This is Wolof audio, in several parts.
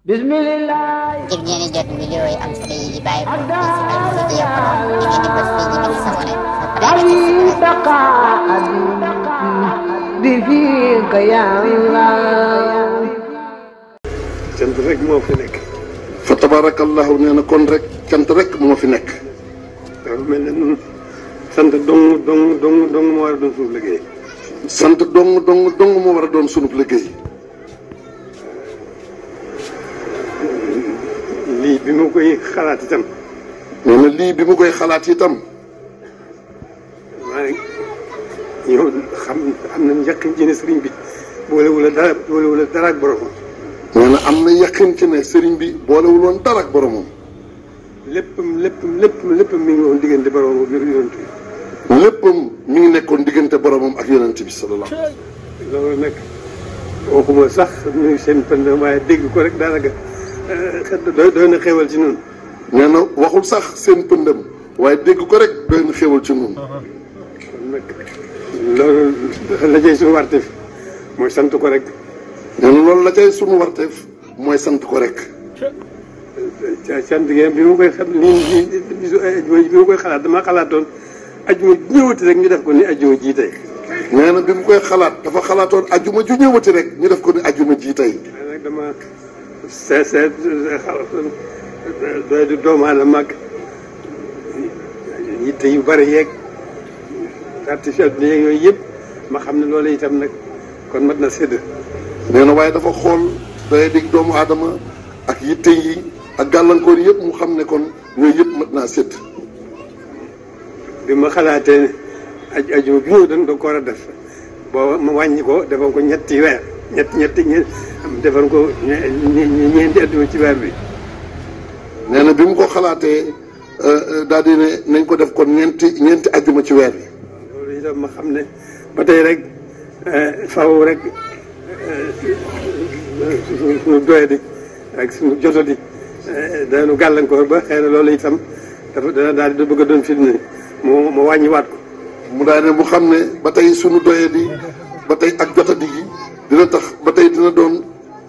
Bismillah. ngir ngeen di jot vidéo yi am solo yi bàyyi ko ci Al-Mouridiyyah Pro di ngeen di bës fii ñu bind s'abonner cant rek moo fi nekk. fa tabarakallahu nee na kon rek cant rek moo fi nekk. dafa mel ne ñun sant dong moo war a doon suñu liggéey. sant dong moo war a doon sunu liggéey. lii bi mu koy xalaat itam. nee na lii bi mu koy xalaat itam. maa ngi ñëw xam nañ yàqin ci ne sëriñ bi boolewul dara ak boromam. nee na am na yaqin ci ne sëriñ bi boolewul woon dara ak boromam. léppam mi ngi woon diggante boromam ak yonent bi. léppam mi ngi nekkoon diggante boromam ak yonent bi sallallahu. loolu nag waxuma sax ñu seen pënd waaye dégg ko rek daanaka doy na xéewal ci noonu. nee na waxul sax seen pëndam waaye dégg ko rek doy na xéewal ci noonu. kon nag loolu la jëy suñu warteef mooy sant ko rek. nee na loolu la cay sunu warteef mooy sant ko rek. sant gi bi ma koy xam bi ma koy xalaat damaa xalaatoon ajuma ñëwati rek ñu def ko ni ajuma ji tey. nee na bi mu koy xalaat dafa xalaatoon ajuma ju ñëwati rek ñu def ko ni ajuma ji tey. nag dama seet doy du doomu aadama mag yitte yu bari yeeg artificiel bi yeeg yooyu yëpp ma xam ne loolu itam nag kon mat na sédd. nee na waaye dafa xool doy dig doomu aadama ak yitte yi ak gàllankoor yëpp mu xam ne kon yooyu yëpp mat naa sédd. bi ma xalaatee ne ajuma bi ñëw dañ ko war a def boo ma wàññi ko defal ko ñetti weer ñetti defal ko ñeenti ajuma ci weer bi. nee na bi mu ko xalaatee daal di ne nañ ko def kon ñeenti ajuma ci weer bi. loolu itam ma xam ne ba tey rek faw rek suñu doyadi ak suñu jotadi dañu gàllankoor ba xëy na loolu itam dana daal di bëgg a doon fitna mu wàññiwaat ko. mu daal ne mu xam ne ba tey sunu doyadi ba tey ak jotadi gi dina tax ba tey dina doon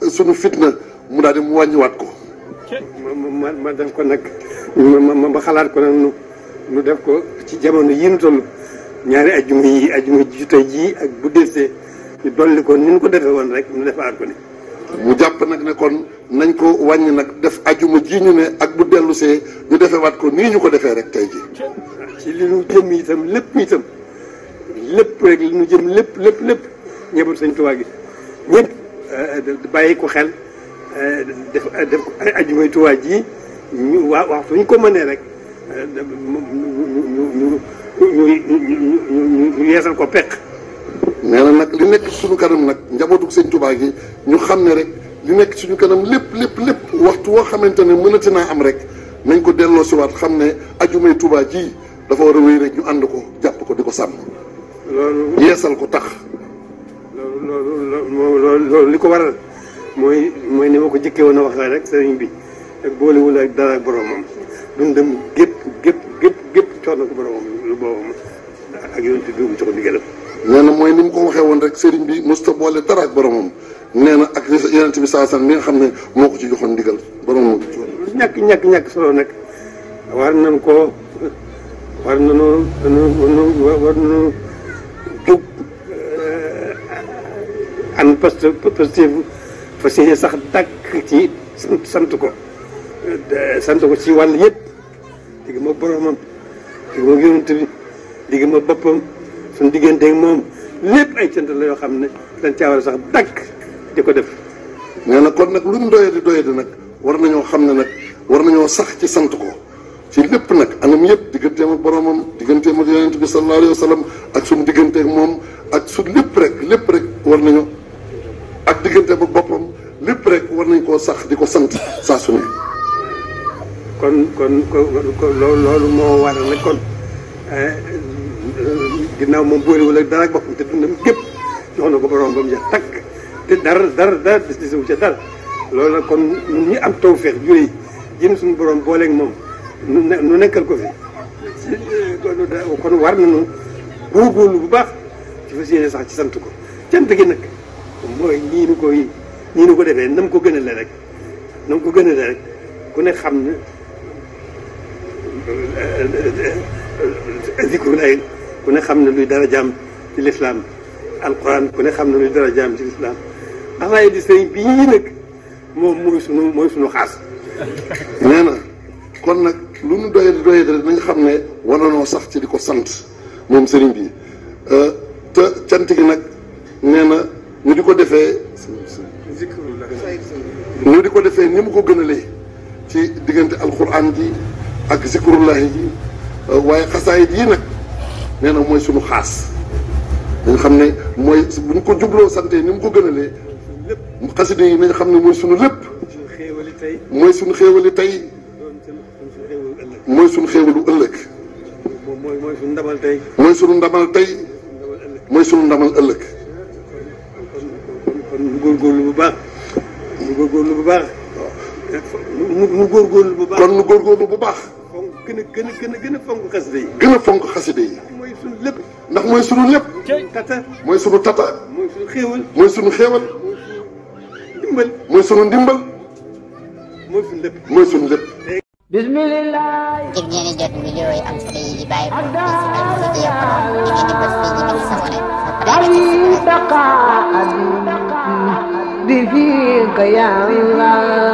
sunu fitna mu daal di mu wàññiwaat ko. ma def ko nag ma xalaat ko nag nu def ko ci jamono yii nu toll ñaari ajjuma ji tey jii ak bu delsee ñu dolli ko ni ñu ko defee woon rek ñu defaat ko ni. mu jàpp nag ne kon nañ ko wàññi nag def ajjuma ji ñu ne ak bu dellusee ñu defewaat ko nii ñu ko defee rek tey jii. ci li nu jëm itam lépp rek li nu jëm lépp ñëbal Sëñ Tuubaa gi ñëpp bàyyi ko xel def ko ajjumay Tuubaa ji ñu waxtu ñu ko mënee rek ñu yeesal ko peq. nee na nag li nekk suñu kanam nag njabootu Sëñ Tuubaa gi ñu xam ne rek li nekk suñu kanam lépp waxtu woo xamante ne mënati naa am rek nañ ko delloo si waat xam ne ajjumay Tuubaa ji dafa war a wéy rek ñu ànd ko jàpp ko di ko sàmm. loolu yeesal ko tax. loolu li ko waral mooy ni ma ko jëkkee woon a waxee rek sëriñ bi ak boolewul ak dara ak boromam dundam gépp coono ko boromam lu boobam ak yonent bi mu jox ndigalam. nee na mooy ni mu ko waxee woon rek sëriñ bi musta boole dara ak boromam nee na ak yonent bi saa san mi nga xam ne moo ko ci joxoon ndigal boromam. ñàkk solo nag war nañu jóg an positif fas yéene sax dàkk ci sant ko ci wàll yëpp digg ma boromam digg ma yonent bi digg ma boppam suñu digganteeg moom lépp ay cant la yoo xam ne dañ caa war a sax dàkk di ko def. nee na kon nag luñ doyadi nag war nañoo xam ne nag war nañoo sax ci sant ko ci lépp nag anam yëpp digganteem ak boromam digganteem ak yonent bi sallallahu alayhi wa sallam ak suñu digganteeg moom ak su lépp rek war nañu ak digganteem ak boppam lépp rek war nañ koo sax di ko sant saa su ne. kon loolu moo waral nag kon ginnaaw moom boolewul ak dara ak boppam te dundam gépp jox na ko borom ba mu jeex takk te dara des wu ca dara loolu nag kon ñun ñi am tawfeex juree jëm suñu borom booleeg moom nu nekkal ko fi kon war nañu góorgóorlu bu baax ci fas yéene sax ci sant ko cant gi nag mooy nii nu ko defee nam ko gënale rek na nga ko gën a rek ku ne xam ne zikru lay ku ne xam ne luy dara jaam ci lislaam alquran ku ne xam ne luy dara jaam ci lislaam waaye di sëñ bii nag moom mooy sunu xaas. nee na kon nag lu nu doyee na nga xam ne war na noo sax ci di ko sant moom sëriñ bi te cant gi nag nee na ñu di ko defee ni mu ko gënalee ci diggante alquran ji ak zikrullahi ji waaye xasaayit yi nag nee na mooy sunu xaas dañ xam ne mooy bu ñu ko jubloo sante ni mu ko gënalee xasida yi nañ xam ne mooy sunu lépp mooy sunu xéewali tey mooy sunu xéewalu ëllëg mooy sunu ndamal tey mooy sunu ndamal tey mooy sunu ndamal ëllëg kon nu góorgóorlu bu baax nu góorgóorlu bu baax nu góorgóorlu bu baax kon nu góorgóorlu bu baax gën a fonk xasida yi gën a fonk xasida yi mooy sunu lépp ndax mooy sunu lépp tata mooy sunu tata mooy sunu xéewal mooy sunu xéewal ndimbal mooy sunu ndimbal mooy sunu lépp mooy sunu lépp bismillah ngir ngeen di jot vidéo yi am solo yi di bàyyi ko ci Al-Mouridiyyah Pro ngeen di bës fii ñu sabone بفيك يا الله